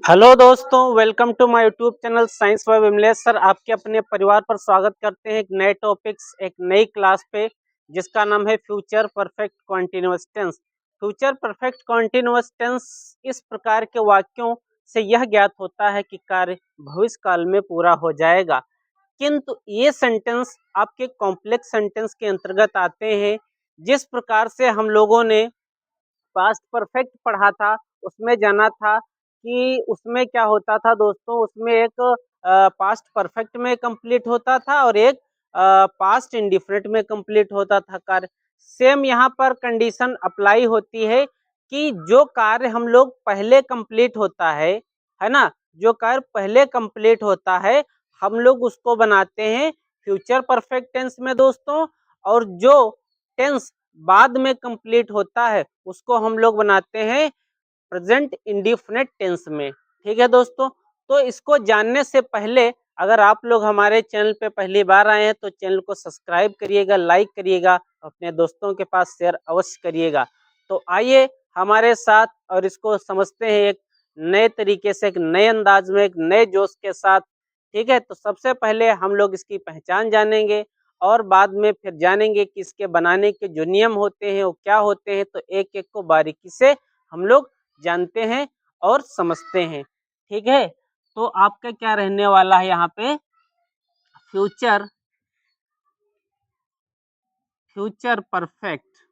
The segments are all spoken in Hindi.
हेलो दोस्तों, welcome to my YouTube channel science by Vimlesh sir. आपके अपने परिवार पर स्वागत करते हैं एक नए टॉपिक्स एक नई क्लास पे, जिसका नाम है future perfect continuous tense. Future perfect continuous tense इस प्रकार के वाक्यों से यह ज्ञात होता है कि कार्य भविष्य काल में पूरा हो जाएगा, किंतु ये सेंटेंस आपके कॉम्प्लेक्स सेंटेंस के अंतर्गत आते हैं। जिस प्रकार से हम लोगों ने पास्ट परफेक्ट पढ़ा था, उसमें जाना था कि उसमें क्या होता था दोस्तों। उसमें एक पास्ट परफेक्ट में कंप्लीट होता था और एक पास्ट इंडिफरेंट में कंप्लीट होता था कार्य। सेम यहाँ पर कंडीशन अप्लाई होती है कि जो कार्य हम लोग पहले कंप्लीट होता है ना, जो कार्य पहले कंप्लीट होता है हम लोग उसको बनाते हैं फ्यूचर परफेक्ट टेंस में दोस्तों, और जो टेंस बाद में कंप्लीट होता है उसको हम लोग बनाते हैं प्रेजेंट इंडिफिनिट टेंस में। ठीक है दोस्तों, तो इसको जानने से पहले अगर आप लोग हमारे चैनल पे पहली बार आए हैं तो चैनल को सब्सक्राइब करिएगा, लाइक करिएगा, अपने दोस्तों के पास शेयर अवश्य करिएगा। तो आइए हमारे साथ और इसको समझते हैं एक नए तरीके से, एक नए अंदाज में, एक नए जोश के साथ। ठीक है, तो सबसे पहले हम लोग इसकी पहचान जानेंगे और बाद में फिर जानेंगे कि इसके बनाने के जो नियम होते हैं वो क्या होते हैं। तो एक एक को बारीकी से हम लोग जानते हैं और समझते हैं। ठीक है, तो आपका क्या रहने वाला है यहाँ पे, future future perfect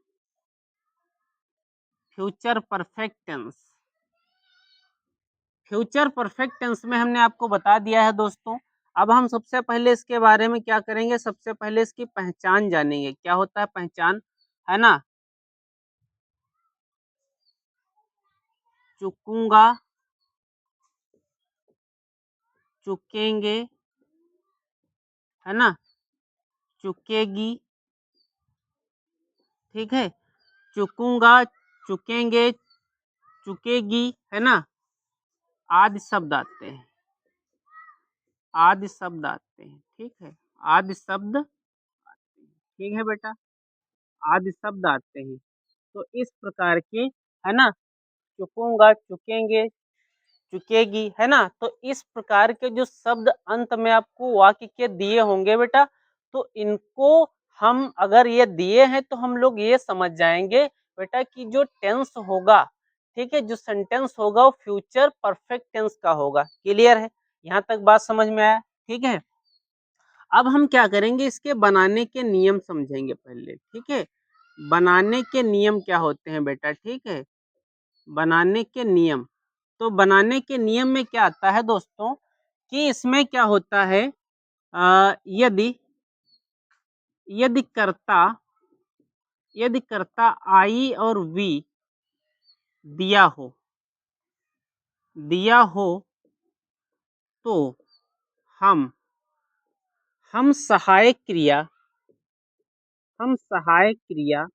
future perfect tense. Future perfect tense में हमने आपको बता दिया है दोस्तों। अब हम सबसे पहले इसके बारे में क्या करेंगे, सबसे पहले इसकी पहचान जानेंगे। क्या होता है पहचान, है ना। चुकूंगा, चुकेंगे, है ना, चुकेगी। ठीक है, चुकूंगा, चुकेंगे, चुकेगी, है ना, आदि शब्द आते हैं, आदि शब्द आते हैं। ठीक है, आदि शब्द आते हैं। ठीक है बेटा, आदि शब्द आते हैं। तो इस प्रकार के, है ना, चुकूंगा, चुकेंगे, चुकेगी, है ना, तो इस प्रकार के जो शब्द अंत में आपको वाक्य के दिए होंगे बेटा, तो इनको हम अगर ये दिए हैं तो हम लोग ये समझ जाएंगे बेटा कि जो टेंस होगा, ठीक है, जो सेंटेंस होगा वो फ्यूचर परफेक्ट टेंस का होगा। क्लियर है, यहाँ तक बात समझ में आया। ठीक है, अब हम क्या करेंगे, इसके बनाने के नियम समझेंगे पहले। ठीक है, बनाने के नियम क्या होते हैं बेटा। ठीक है, बनाने के नियम, तो बनाने के नियम में क्या आता है दोस्तों कि इसमें क्या होता है, यदि यदि कर्ता यदि कर्ता आई और वी दिया हो तो हम हम सहायक क्रिया हम सहायक क्रिया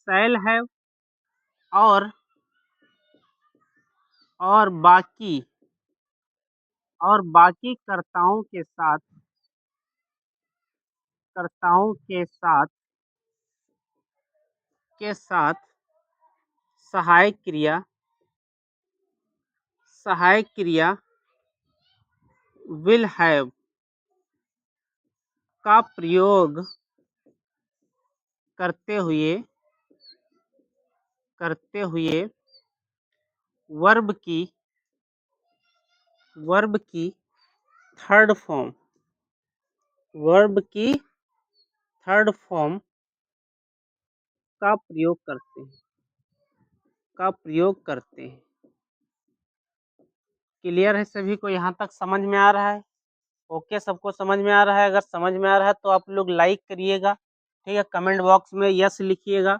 शैल हैव और और बाकी बाकी कर्ताओं के साथ सहायक क्रिया विल हैव का प्रयोग करते हुए वर्ब की थर्ड फॉर्म वर्ब की थर्ड फॉर्म का प्रयोग करते हैं। क्लियर है सभी को, यहाँ तक समझ में आ रहा है। ओके, सबको समझ में आ रहा है। अगर समझ में आ रहा है तो आप लोग लाइक करिएगा, ठीक है, कमेंट बॉक्स में यस लिखिएगा।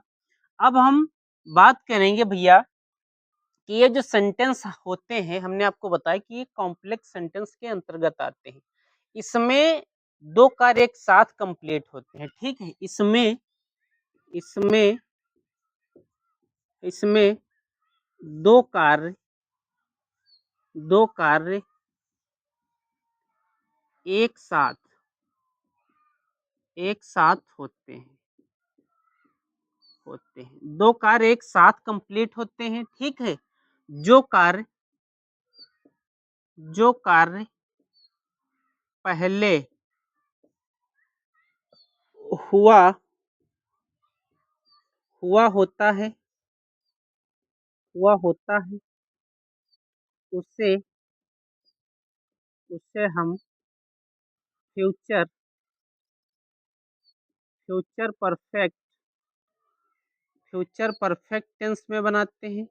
अब हम बात करेंगे भैया कि ये जो सेंटेंस होते हैं, हमने आपको बताया कि ये कॉम्प्लेक्स सेंटेंस के अंतर्गत आते हैं। इसमें दो कार्य एक साथ कंप्लीट होते हैं। ठीक है, इसमें इसमें इसमें दो कार्य एक साथ होते हैं। होते हैं। दो कार्य एक साथ कंप्लीट होते हैं, ठीक है। जो कार्य पहले हुआ होता है, उसे हम फ्यूचर परफेक्ट टेंस में बनाते हैं,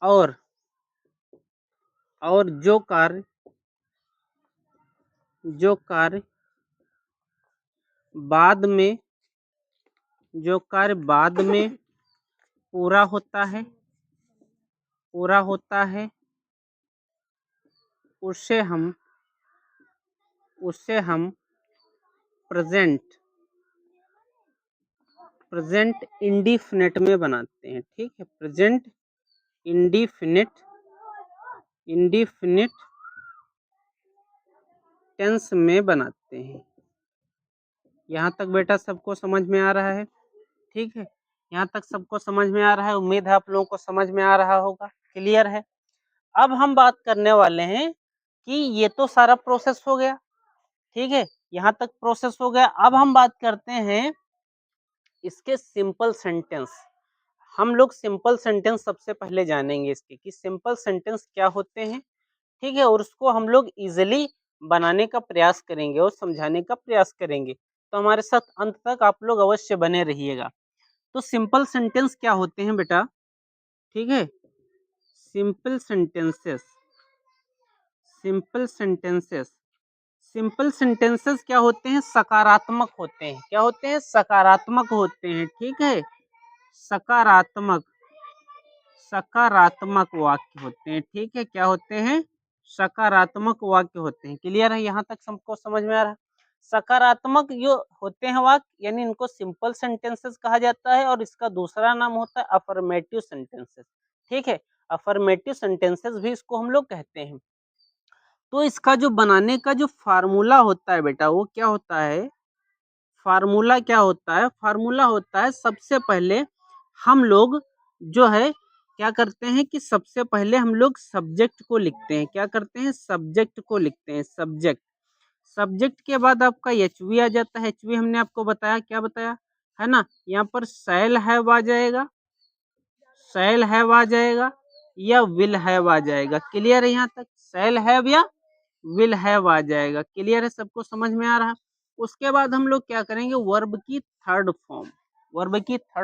और जो कार्य बाद में पूरा होता है, उसे हम प्रेजेंट इंडिफिनिट में बनाते हैं, ठीक है। प्रेजेंट इंडिफिनिट टेंस में बनाते हैं। यहाँ तक बेटा सबको समझ में आ रहा है, ठीक है। यहाँ तक सबको समझ में आ रहा है, उम्मीद है आप लोगों को समझ में आ रहा होगा, क्लियर है। अब हम बात करने वाले हैं कि ये तो सारा प्रोसेस हो गया, ठीक है, यहाँ तक प्रोसेस हो गया। अब हम बात करते हैं इसके सिंपल सेंटेंस। हम लोग सिंपल सेंटेंस सबसे पहले जानेंगे इसके कि सिंपल सेंटेंस क्या होते हैं, ठीक है, और उसको हम लोग इजीली बनाने का प्रयास करेंगे और समझाने का प्रयास करेंगे। तो हमारे साथ अंत तक आप लोग अवश्य बने रहिएगा। तो सिंपल सेंटेंस क्या होते हैं बेटा, ठीक है। सिंपल सेंटेंसेस क्या होते हैं, सकारात्मक होते हैं। क्या होते हैं, सकारात्मक होते हैं, ठीक है। सकारात्मक वाक्य होते हैं, ठीक है। क्या होते हैं, सकारात्मक वाक्य होते हैं। क्लियर है, यहाँ तक सबको समझ में आ रहा है। सकारात्मक जो होते हैं वाक्य, यानी इनको सिंपल सेंटेंसेस कहा जाता है, और इसका दूसरा नाम होता है अफर्मेटिव सेंटेंसेस, ठीक है। अफर्मेटिव सेंटेंसेस भी इसको हम लोग कहते हैं। तो इसका जो बनाने का जो फार्मूला होता है बेटा, वो क्या होता है, फार्मूला क्या होता है, फार्मूला होता है सबसे पहले हम लोग जो है क्या करते हैं कि सबसे पहले हम लोग सब्जेक्ट को लिखते हैं। क्या करते हैं, सब्जेक्ट को लिखते हैं, सब्जेक्ट के बाद आपका एचवी आ जाता है। एचवी हमने आपको बताया, क्या बताया है ना, यहाँ पर शैल हैव आ जाएगा, या विल हैव आ जाएगा। क्लियर है, यहाँ तक शैल हैव या विल हैव आ जाएगा। क्लियर है, सबको समझ में आ रहा है। उसके बाद हम लोग क्या करेंगे, वर्ब की थर्ड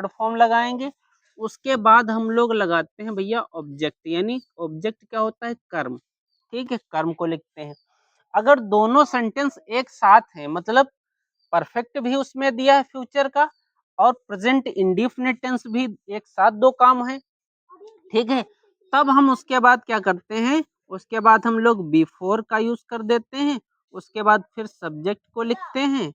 फॉर्म लगाएंगे। उसके बाद हम लोग लगाते हैं भैया ऑब्जेक्ट, यानी ऑब्जेक्ट क्या होता है, कर्म, ठीक है, कर्म को लिखते हैं। अगर दोनों सेंटेंस एक साथ हैं, मतलब परफेक्ट भी उसमें दिया है फ्यूचर का, और प्रेजेंट इंडिफिनिट टेंस भी एक साथ दो काम है, ठीक है, तब हम उसके बाद क्या करते हैं, उसके बाद हम लोग बिफोर का यूज कर देते हैं। उसके बाद फिर सब्जेक्ट को लिखते हैं,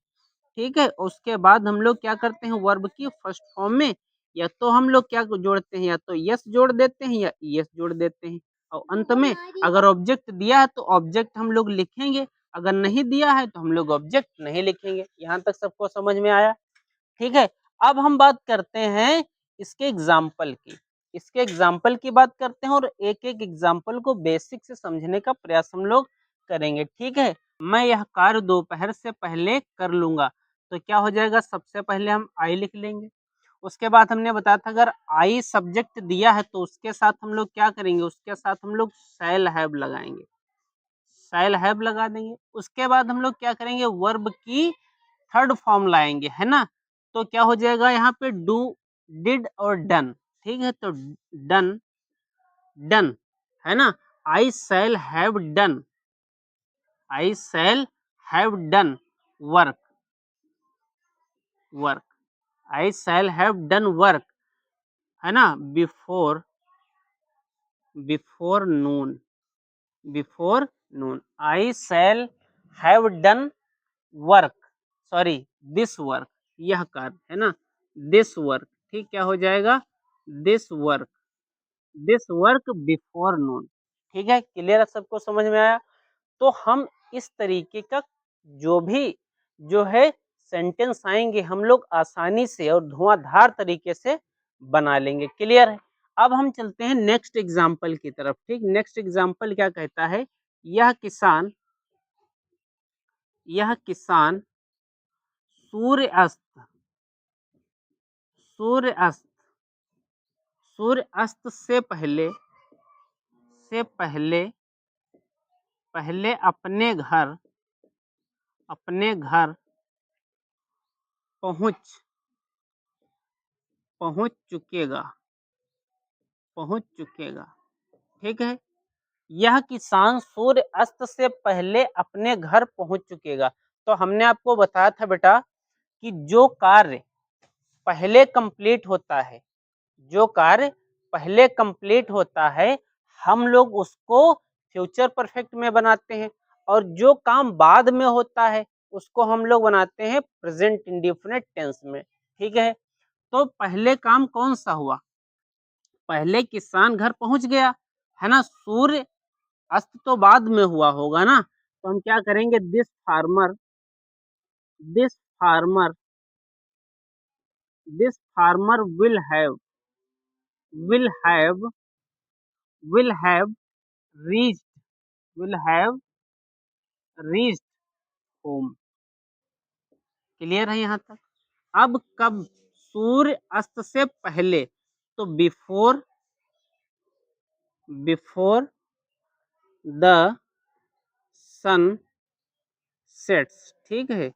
ठीक है। उसके बाद हम लोग क्या करते हैं, वर्ब की फर्स्ट फॉर्म में या तो हम लोग क्या जोड़ते हैं, या तो यस जोड़ देते हैं या यस जोड़ देते हैं। और अंत में अगर ऑब्जेक्ट दिया है तो ऑब्जेक्ट हम लोग लिखेंगे, अगर नहीं दिया है तो हम लोग ऑब्जेक्ट नहीं लिखेंगे। यहाँ तक सबको समझ में आया, ठीक है। अब हम बात करते हैं इसके एग्जाम्पल की बात करते हैं, और एक एक एग्जाम्पल को बेसिक से समझने का प्रयास हम लोग करेंगे, ठीक है। मैं यह कार्य दोपहर से पहले कर लूंगा, तो क्या हो जाएगा, सबसे पहले हम आई लिख लेंगे। उसके बाद हमने बताया था अगर आई सब्जेक्ट दिया है तो उसके साथ हम लोग क्या करेंगे, उसके साथ हम लोग शैल हैव लगाएंगे, शैल हैव लगा देंगे। उसके बाद हम लोग क्या करेंगे, वर्ब की थर्ड फॉर्म लाएंगे, है ना। तो क्या हो जाएगा, यहाँ पे डू, डिड और डन, ठीक है। तो डन है ना, I shall have done, work, I shall have done work, है ना, before noon, I shall have done work, sorry this work, यह कार्य है ना, दिस वर्क, ठीक, क्या हो जाएगा, दिस वर्क बिफोर नून, ठीक है। क्लियर है, सबको समझ में आया। तो हम इस तरीके का जो भी जो है सेंटेंस आएंगे हम लोग आसानी से और धुआंधार तरीके से बना लेंगे। क्लियर है? अब हम चलते हैं नेक्स्ट एग्जाम्पल की तरफ। ठीक, नेक्स्ट एग्जाम्पल क्या कहता है, यह किसान सूर्य अस्त सूर्य अस्त सूर्य अस्त से पहले पहले अपने घर पहुंच पहुंच चुकेगा पहुंच चुकेगा। ठीक है, यह किसान सूर्य अस्त से पहले अपने घर पहुंच चुकेगा। तो हमने आपको बताया था बेटा कि जो कार्य पहले कंप्लीट होता है, जो कार्य पहले कंप्लीट होता है, हम लोग उसको फ्यूचर परफेक्ट में बनाते हैं, और जो काम बाद में होता है उसको हम लोग बनाते हैं प्रेजेंट इंडेफिनिट टेंस में। ठीक है, तो पहले काम कौन सा हुआ, पहले किसान घर पहुंच गया, है ना। सूर्य अस्त तो बाद में हुआ होगा ना, तो हम क्या करेंगे, this farmer this farmer will have will have reached will have reached home. Clear है यहाँ तक? अब कब, सूर्य अस्त से पहले, तो बिफोर द सन सेट्स। ठीक है,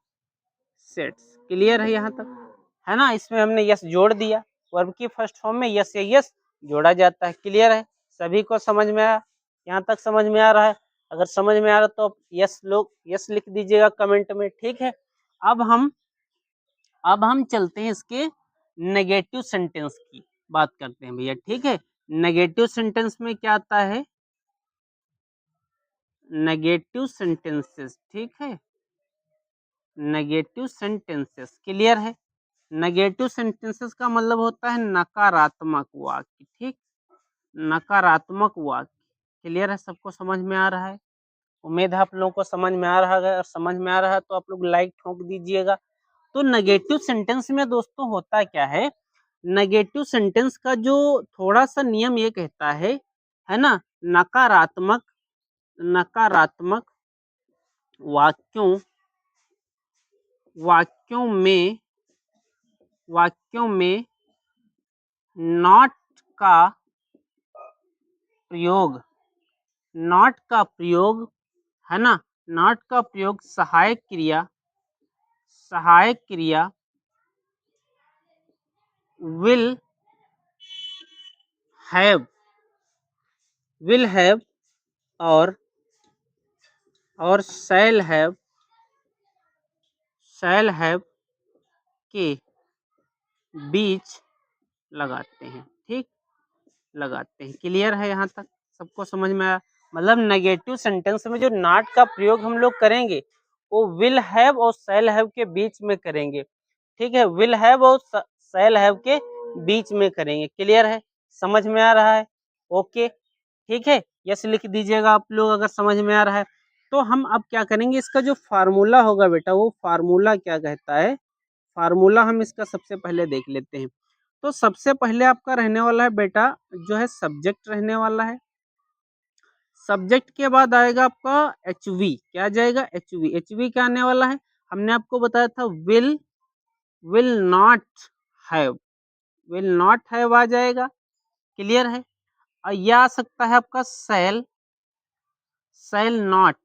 सेट्स। क्लियर है यहाँ तक, है ना। इसमें हमने यस जोड़ दिया, वर्ब की फर्स्ट फॉर्म में यस या यस जोड़ा जाता है। क्लियर है, सभी को समझ में आया? यहाँ तक समझ में आ रहा है? अगर समझ में आ रहा तो यस लोग यस लिख दीजिएगा कमेंट में। ठीक है, अब हम चलते हैं इसके नेगेटिव सेंटेंस की बात करते हैं भैया। ठीक है, नेगेटिव सेंटेंस में क्या आता है, नेगेटिव सेंटेंसेस। ठीक है, नेगेटिव सेंटेंसेस। क्लियर है, नेगेटिव सेंटेंसेस का मतलब होता है नकारात्मक वाक्य। ठीक, नकारात्मक वाक्य। क्लियर है, सबको समझ में आ रहा है? उम्मीद है आप लोगों को समझ में आ रहा है। अगर समझ में आ रहा है तो आप लोग लाइक ठोक दीजिएगा। तो नेगेटिव सेंटेंस में दोस्तों होता क्या है, नेगेटिव सेंटेंस का जो थोड़ा सा नियम ये कहता है ना, नकारात्मक नकारात्मक वाक्यों वाक्यों में वाक्यों में नॉट का प्रयोग नॉट का प्रयोग, है ना, नॉट का प्रयोग सहायक क्रिया विल हैव और शैल हैव के बीच लगाते हैं। ठीक, लगाते हैं। क्लियर है यहाँ तक, सबको समझ में आया? मतलब नेगेटिव सेंटेंस में जो नॉट का प्रयोग हम लोग करेंगे वो विल हैव और शैल हैव के बीच में करेंगे। ठीक है, विल हैव और शैल हैव के बीच में करेंगे। क्लियर है, समझ में आ रहा है? ओके, ठीक है, यस लिख दीजिएगा आप लोग अगर समझ में आ रहा है। तो हम अब क्या करेंगे, इसका जो फार्मूला होगा बेटा, वो फार्मूला क्या कहता है, फार्मूला हम इसका सबसे पहले देख लेते हैं। तो सबसे पहले आपका रहने वाला है बेटा, जो है सब्जेक्ट रहने वाला है। सब्जेक्ट के बाद आएगा आपका एचवी। क्या आ जाएगा, एचवी। एचवी क्या आने वाला है, हमने आपको बताया था will not have will not have आ जाएगा। क्लियर है, और यह आ सकता है आपका shall not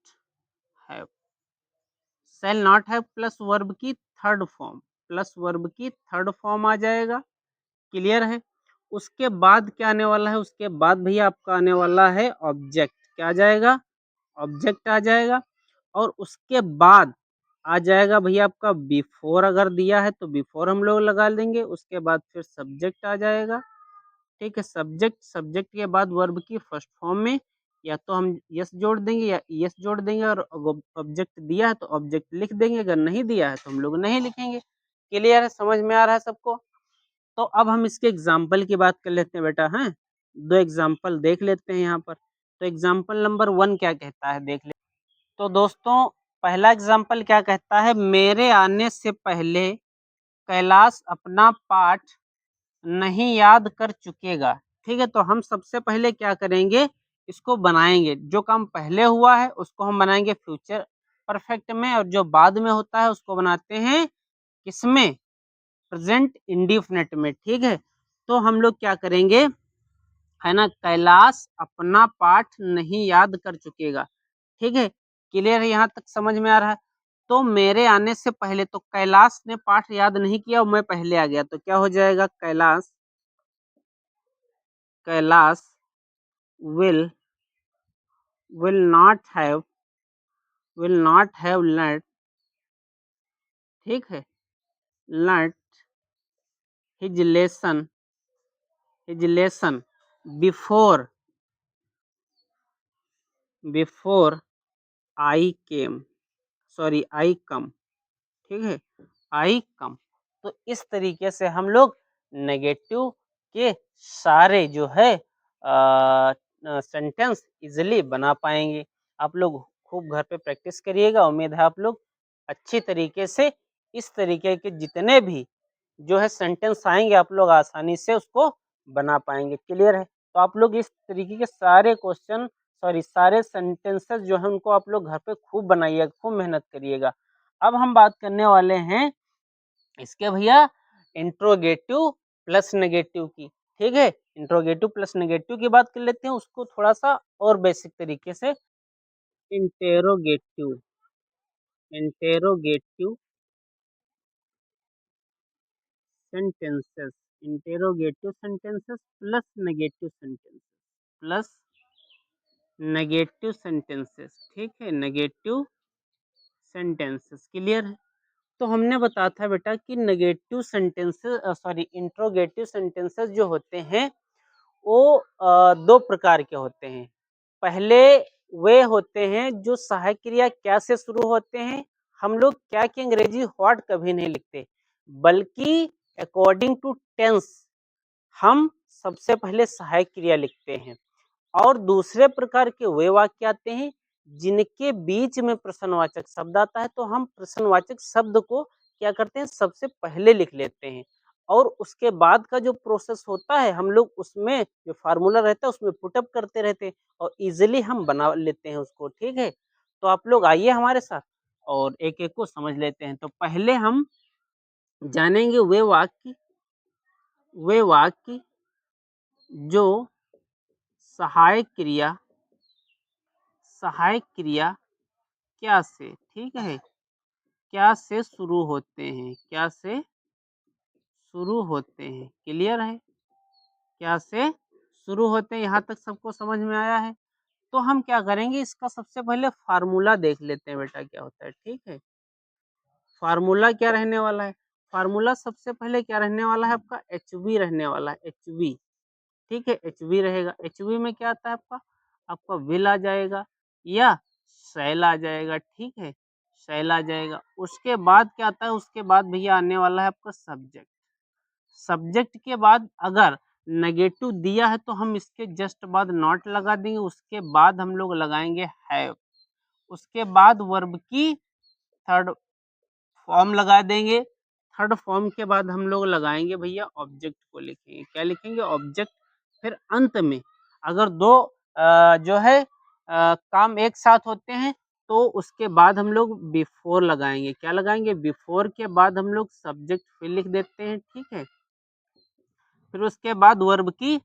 have plus verb की थर्ड फॉर्म आ जाएगा। क्लियर है, उसके बाद क्या आने वाला है, उसके बाद भैया आपका आने वाला है ऑब्जेक्ट। क्या आ जाएगा, ऑब्जेक्ट आ जाएगा। और उसके बाद आ जाएगा भैया आपका बिफोर, अगर दिया है तो बिफोर हम लोग लगा लेंगे। उसके बाद फिर सब्जेक्ट आ जाएगा। ठीक है, सब्जेक्ट के बाद वर्ब की फर्स्ट फॉर्म में या तो हम यस जोड़ देंगे या यस जोड़ देंगे, और ऑब्जेक्ट दिया है तो ऑब्जेक्ट लिख देंगे, अगर नहीं दिया है तो हम लोग नहीं लिखेंगे। क्लियर है, समझ में आ रहा है सबको? तो अब हम इसके एग्जाम्पल की बात कर लेते हैं बेटा। हैं, दो एग्जाम्पल देख लेते हैं यहाँ पर। तो एग्जाम्पल नंबर 1 क्या कहता है, देख ले। तो दोस्तों पहला एग्जाम्पल क्या कहता है, मेरे आने से पहले कैलाश अपना पाठ नहीं याद कर चुकेगा। ठीक है, तो हम सबसे पहले क्या करेंगे, इसको बनाएंगे। जो काम पहले हुआ है उसको हम बनाएंगे फ्यूचर परफेक्ट में, और जो बाद में होता है उसको बनाते हैं किसमें, प्रेजेंट इंडिफिनिट में। ठीक है, तो हम लोग क्या करेंगे, है ना, कैलाश अपना पाठ नहीं याद कर चुकेगा। ठीक है, क्लियर है, यहाँ तक समझ में आ रहा है। तो मेरे आने से पहले तो कैलाश ने पाठ याद नहीं किया और मैं पहले आ गया, तो क्या हो जाएगा, Kailash Kailash will will not have learnt, ठीक है, learnt his lesson before I came, sorry I come, ठीक है, I come। तो इस तरीके से हम लोग नेगेटिव के सारे जो है सेंटेंस इजीली बना पाएंगे। आप लोग खूब घर पे प्रैक्टिस करिएगा, उम्मीद है आप लोग अच्छी तरीके से इस तरीके के जितने भी जो है सेंटेंस आएंगे आप लोग आसानी से उसको बना पाएंगे। क्लियर है, तो आप लोग इस तरीके के सारे क्वेश्चन, सॉरी सारे सेंटेंसेस जो है उनको आप लोग घर पे खूब बनाइएगा, खूब मेहनत करिएगा। अब हम बात करने वाले हैं इसके भैया इंट्रोगेटिव प्लस नेगेटिव की। ठीक है, इंट्रोगेटिव प्लस नेगेटिव की बात कर लेते हैं, उसको थोड़ा सा और बेसिक तरीके से। Interrogative interrogative sentences, interrogative sentences plus negative sentences, plus negative sentences. ठीक है, नेगेटिव सेंटेंसेस। क्लियर है, तो हमने बताया था बेटा कि negative sentences, sorry interrogative sentences जो होते हैं वो दो प्रकार के होते हैं। पहले वे होते हैं जो सहायक क्रिया क्या से शुरू होते हैं, हम लोग क्या की अंग्रेजी व्हाट कभी नहीं लिखते, बल्कि अकॉर्डिंग टू टेंस हम सबसे पहले सहायक क्रिया लिखते हैं। और दूसरे प्रकार के वे वाक्य आते हैं जिनके बीच में प्रश्नवाचक शब्द आता है, तो हम प्रश्नवाचक शब्द को क्या करते हैं, सबसे पहले लिख लेते हैं, और उसके बाद का जो प्रोसेस होता है हम लोग उसमें जो फार्मूला रहता है उसमें पुटअप करते रहते हैं और इजीली हम बना लेते हैं उसको। ठीक है, तो आप लोग आइए हमारे साथ और एक एक को समझ लेते हैं। तो पहले हम जानेंगे वे वाक्य जो सहायक क्रिया क्या से, ठीक है, क्या से शुरू होते हैं, क्या से शुरू होते हैं। क्लियर है, क्या से शुरू होते हैं, यहाँ तक सबको समझ में आया है। तो हम क्या करेंगे, इसका सबसे पहले फार्मूला देख लेते हैं बेटा क्या होता है। ठीक है, फार्मूला क्या रहने वाला है, फार्मूला सबसे पहले क्या रहने वाला है आपका, एच वी रहने वाला है, एच वी। ठीक है, एच वी रहेगा, एच वी में क्या आता है आपका, आपका विल आ जाएगा या शैल आ जाएगा। ठीक है, शैल आ जाएगा। उसके बाद क्या आता है, उसके बाद भैया आने वाला है आपका सब्जेक्ट। सब्जेक्ट के बाद अगर नेगेटिव दिया है तो हम इसके जस्ट बाद नॉट लगा देंगे, उसके बाद हम लोग लगाएंगे हैव, उसके बाद वर्ब की थर्ड फॉर्म लगा देंगे, थर्ड फॉर्म के बाद हम लोग लगाएंगे भैया ऑब्जेक्ट को लिखेंगे, क्या लिखेंगे, ऑब्जेक्ट। फिर अंत में अगर दो जो है काम एक साथ होते हैं तो उसके बाद हम लोग बिफोर लगाएंगे, क्या लगाएंगे, बिफोर के बाद हम लोग सब्जेक्ट फिर लिख देते हैं। ठीक है, फिर उसके बाद वर्ब की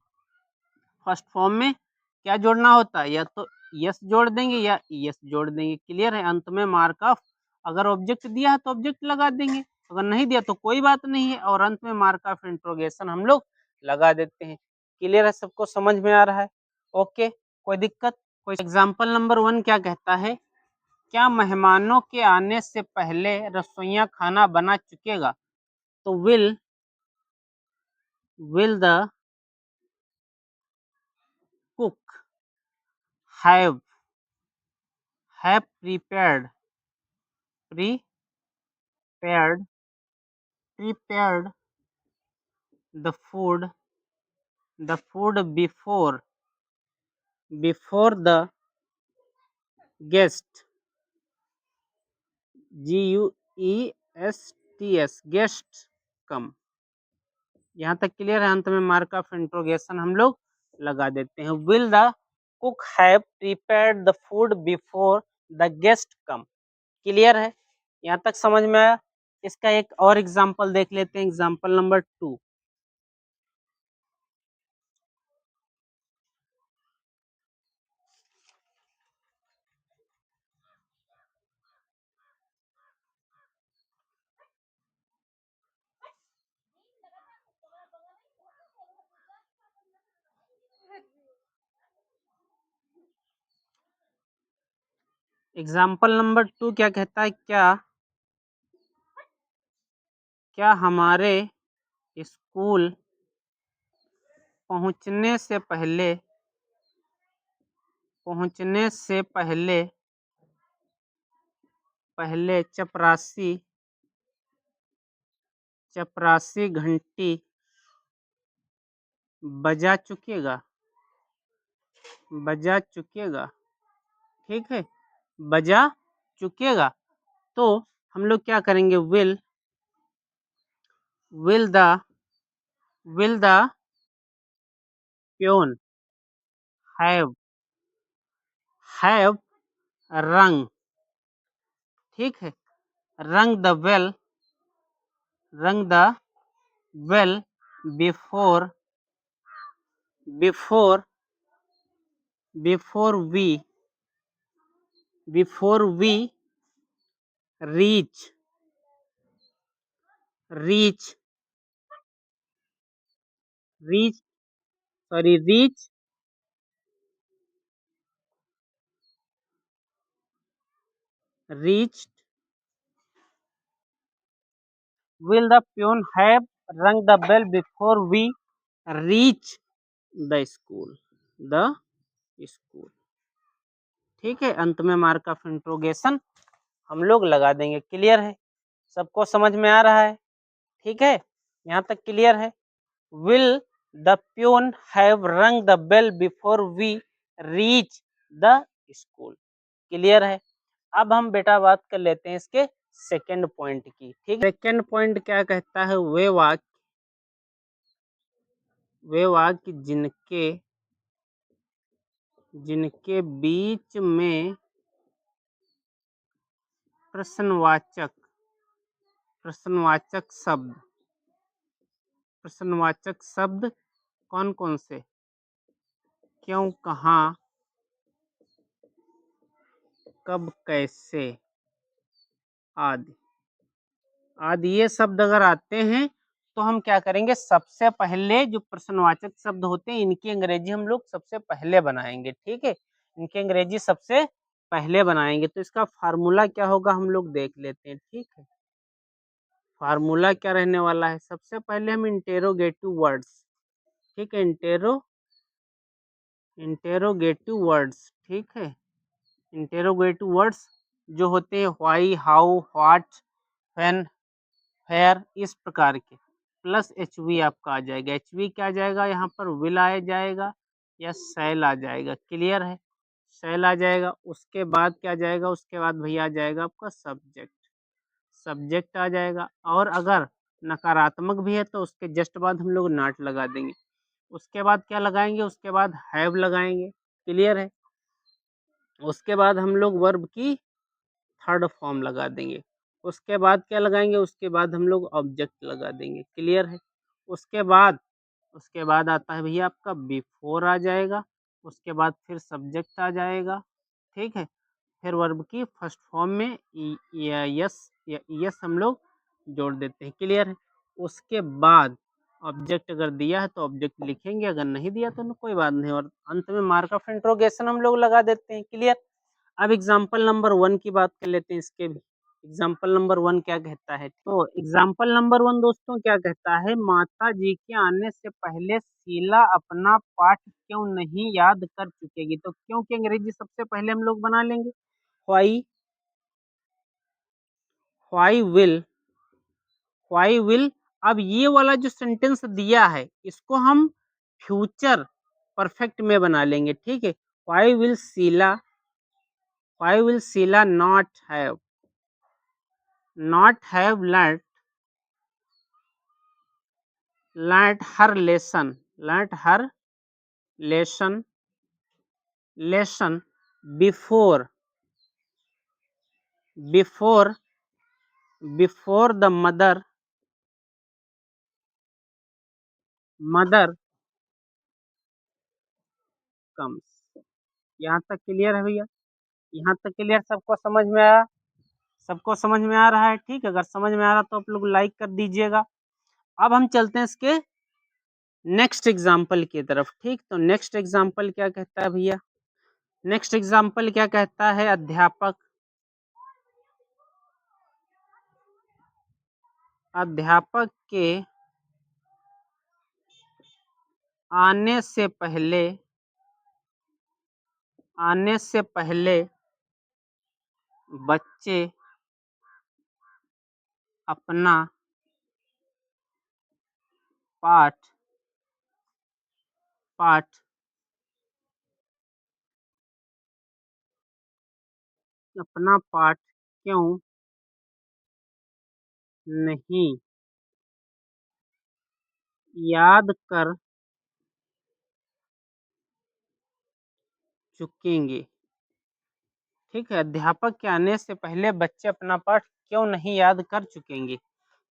फर्स्ट फॉर्म में क्या जोड़ना होता है, या तो यस जोड़ देंगे या यस जोड़ देंगे। क्लियर है, अंत में मार्क ऑफ, अगर ऑब्जेक्ट दिया है तो ऑब्जेक्ट लगा देंगे, अगर नहीं दिया तो कोई बात नहीं है, और अंत में मार्क ऑफ इंट्रोगेशन हम लोग लगा देते हैं। क्लियर है, सबको समझ में आ रहा है, ओके, कोई दिक्कत। कोई एग्जाम्पल नंबर 1 क्या कहता है, क्या मेहमानों के आने से पहले रसोइया खाना बना चुकेगा, तो will the cook have prepared prepared prepared the food before the guest GUESTS, guest come. यहाँ तक क्लियर है। अंत में मार्क ऑफ इंट्रोगेशन हम लोग लगा देते हैं। Will the cook have prepared the food before the guest come. Clear है, यहाँ तक समझ में आया। इसका एक और एग्जाम्पल देख लेते हैं, एग्जाम्पल नंबर 2। एग्जाम्पल नंबर 2 क्या कहता है, क्या हमारे स्कूल पहुंचने से पहले चपरासी घंटी बजा चुकेगा। ठीक है, बजा चुकेगा। तो हम लोग क्या करेंगे, विल द प्योन हैव रंग। ठीक है, rung the bell before before before we reach reach reach sorry reach will the peon have rung the bell before we reach the school। ठीक है, अंत में मार्क ऑफ इंट्रोगेशन हम लोग लगा देंगे। क्लियर है, सबको समझ में आ रहा है। ठीक है, यहाँ तक क्लियर है। Will the peon have rung the bell before we reach the school. Clear है। अब हम बेटा बात कर लेते हैं इसके सेकंड पॉइंट की। ठीक है, सेकंड पॉइंट क्या कहता है, वे वाक्य जिनके बीच में प्रश्नवाचक शब्द कौन कौन से, क्यों, कहाँ, कब, कैसे आदि ये शब्द अगर आते हैं तो हम क्या करेंगे, सबसे पहले जो प्रश्नवाचक शब्द होते हैं इनकी अंग्रेजी हम लोग सबसे पहले बनाएंगे। ठीक है, इनकी अंग्रेजी सबसे पहले बनाएंगे। तो इसका फार्मूला क्या होगा हम लोग देख लेते हैं। ठीक है, फार्मूला क्या रहने वाला है, सबसे पहले हम इंटेरोगेटिव वर्ड्स, ठीक है, इंटेरोगेटिव वर्ड्स, ठीक है, इंटेरोगेटिव वर्ड्स जो होते हैं why, how, what, when, where, इस प्रकार के, प्लस एच वी आपका आ जाएगा। एच वी क्या आ जाएगा यहाँ पर, विल आ जाएगा या शैल आ जाएगा। क्लियर है, शैल आ जाएगा। उसके बाद क्या जाएगा, उसके बाद भैया आ जाएगा आपका सब्जेक्ट आ जाएगा। और अगर नकारात्मक भी है तो उसके जस्ट बाद हम लोग नॉट लगा देंगे। उसके बाद क्या लगाएंगे, उसके बाद हैव लगाएंगे। क्लियर है, उसके बाद हम लोग वर्ब की थर्ड फॉर्म लगा देंगे। उसके बाद क्या लगाएंगे, उसके बाद हम लोग ऑब्जेक्ट लगा देंगे। क्लियर है, उसके बाद आता है भैया आपका बिफोर आ जाएगा। उसके बाद फिर सब्जेक्ट आ जाएगा। ठीक है, फिर वर्ब की फर्स्ट फॉर्म में यस हम लोग जोड़ देते हैं। क्लियर है, उसके बाद ऑब्जेक्ट अगर दिया है तो ऑब्जेक्ट लिखेंगे, अगर नहीं दिया तो कोई बात नहीं, और अंत में मार्क ऑफ इंट्रोगेशन हम लोग लगा देते हैं। क्लियर। अब एग्जाम्पल नंबर 1 की बात कर लेते हैं, इसके भी एग्जाम्पल नंबर 1 क्या कहता है। तो एग्जाम्पल नंबर 1 दोस्तों क्या कहता है, माता जी के आने से पहले शीला अपना पाठ क्यों नहीं याद कर चुकेगी। तो क्यों की अंग्रेजी सबसे पहले हम लोग बना लेंगे, व्हाई विल अब ये वाला जो सेंटेंस दिया है इसको हम फ्यूचर परफेक्ट में बना लेंगे। ठीक है, why will Sheela not have not have learnt her lesson before before before the mother comes। यहाँ तक क्लियर है भैया? यहाँ तक क्लियर, सबको समझ में आया? सबको समझ में आ रहा है? ठीक है, अगर समझ में आ रहा तो आप लोग लाइक कर दीजिएगा। अब हम चलते हैं इसके नेक्स्ट एग्जाम्पल की तरफ। ठीक, तो नेक्स्ट एग्जाम्पल क्या कहता है भैया? नेक्स्ट एग्जाम्पल क्या कहता है? अध्यापक के आने से पहले बच्चे अपना पाठ क्यों नहीं याद कर चुकेंगे? ठीक है, अध्यापक के आने से पहले बच्चे अपना पाठ क्यों नहीं याद कर चुकेंगे?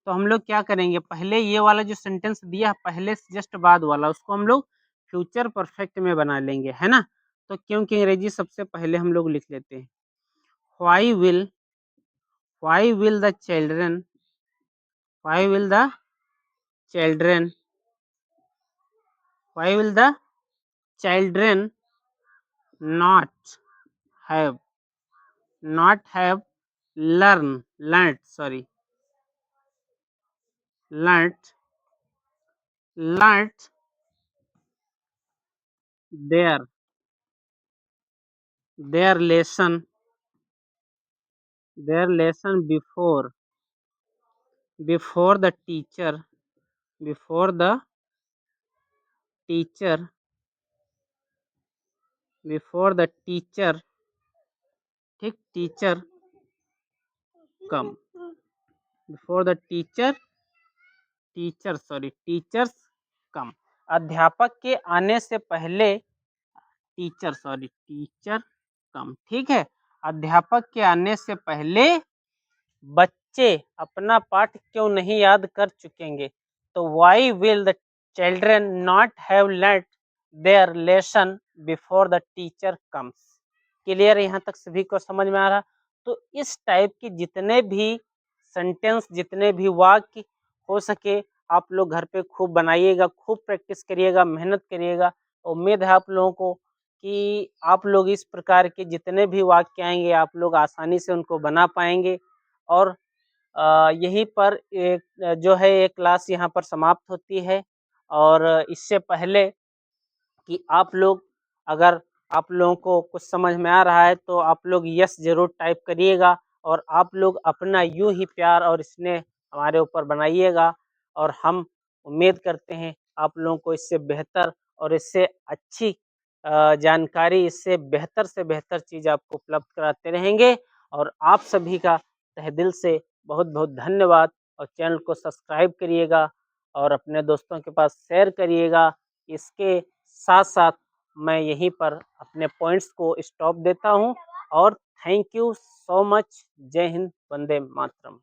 तो हम लोग क्या करेंगे, पहले ये वाला जो सेंटेंस दिया है पहले से जस्ट बाद वाला, उसको हम लोग फ्यूचर परफेक्ट में बना लेंगे, है ना? तो क्योंकि अंग्रेजी सबसे पहले हम लोग लिख लेते हैं। Why will the children why will the children why will the children not have learnt their lesson before the before the teacher ठीक, teacher come before the teachers come. अध्यापक के आने से पहले टीचर कम। ठीक है, अध्यापक के आने से पहले बच्चे अपना पाठ क्यों नहीं याद कर चुकेंगे? तो why will the children not have learnt their lesson before the teacher comes? Clear? यहाँ तक सभी को समझ में आ रहा? तो इस टाइप के जितने भी सेंटेंस, जितने भी वाक्य हो सके आप लोग घर पे खूब बनाइएगा, खूब प्रैक्टिस करिएगा, मेहनत करिएगा। उम्मीद है आप लोगों को कि आप लोग इस प्रकार के जितने भी वाक्य आएंगे आप लोग आसानी से उनको बना पाएंगे। और यहीं पर एक जो है एक क्लास यहाँ पर समाप्त होती है। और इससे पहले कि आप लोग, अगर आप लोगों को कुछ समझ में आ रहा है तो आप लोग यस जरूर टाइप करिएगा और आप लोग अपना यूं ही प्यार और स्नेह हमारे ऊपर बनाइएगा। और हम उम्मीद करते हैं आप लोगों को इससे बेहतर और इससे अच्छी जानकारी, इससे बेहतर से बेहतर चीज़ आपको उपलब्ध कराते रहेंगे। और आप सभी का तहे दिल से बहुत बहुत धन्यवाद। और चैनल को सब्सक्राइब करिएगा और अपने दोस्तों के पास शेयर करिएगा। इसके साथ साथ मैं यहीं पर अपने पॉइंट्स को स्टॉप देता हूं और थैंक यू सो मच। जय हिंद, वंदे मातरम।